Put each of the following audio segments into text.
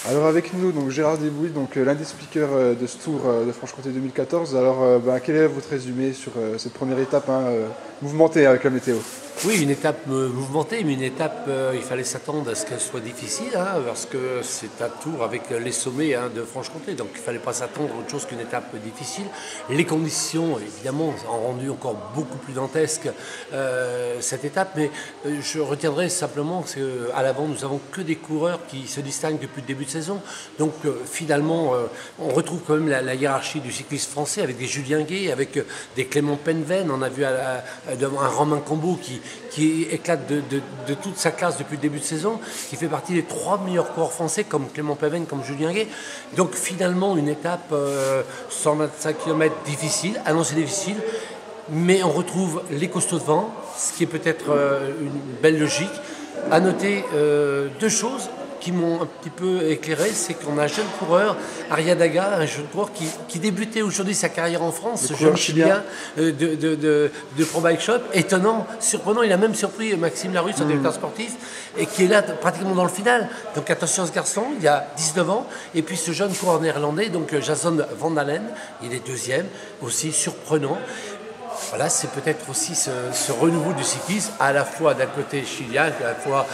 Alors avec nous, donc Gérard Desbouilles, donc l'un des speakers de ce Tour de Franche-Comté 2014. Alors quel est votre résumé sur cette première étape mouvementée avec la météo? Oui, une étape mouvementée, mais une étape, il fallait s'attendre à ce qu'elle soit difficile, parce que c'est un tour avec les sommets de Franche-Comté, donc il ne fallait pas s'attendre à autre chose qu'une étape difficile. Les conditions, évidemment, ont rendu encore beaucoup plus dantesque cette étape, mais je retiendrai simplement qu'à l'avant, nous n'avons que des coureurs qui se distinguent depuis le début de saison. Donc finalement, on retrouve quand même la hiérarchie du cyclisme français avec des Julien Guay, avec des Clément Penven. On a vu un Romain Combo qui éclate de toute sa classe depuis le début de saison, qui fait partie des 3 meilleurs coureurs français, comme Clément Penven, comme Julien Guay. Donc finalement, une étape 125 km difficile, annoncée difficile, mais on retrouve les costauds devant, ce qui est peut-être une belle logique. À noter 2 choses qui m'ont un petit peu éclairé, c'est qu'on a un jeune coureur, Ariadaga, un jeune coureur qui débutait aujourd'hui sa carrière en France, ce jeune chilien de Pro Bike Shop, étonnant, surprenant, il a même surpris Maxime Larue, son directeur sportif, et qui est là pratiquement dans le final. Donc attention à ce garçon, il a 19 ans, et puis ce jeune coureur néerlandais, donc Jason Van Dalen, il est deuxième, aussi surprenant. Voilà, c'est peut-être aussi ce renouveau du cyclisme, à la fois d'un côté chilien, à la fois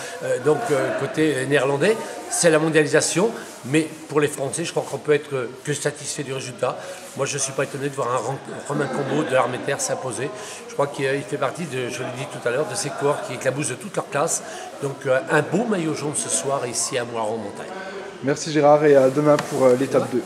côté néerlandais. C'est la mondialisation, mais pour les Français, je crois qu'on peut être que satisfait du résultat. Moi, je ne suis pas étonné de voir un Romain Combo de l'armée de terre s'imposer. Je crois qu'il fait partie, je l'ai dit tout à l'heure, de ces coureurs qui éclaboussent de toute leur classe. Donc un beau maillot jaune ce soir ici à Moiron-Montagne. Merci Gérard et à demain pour l'étape 2.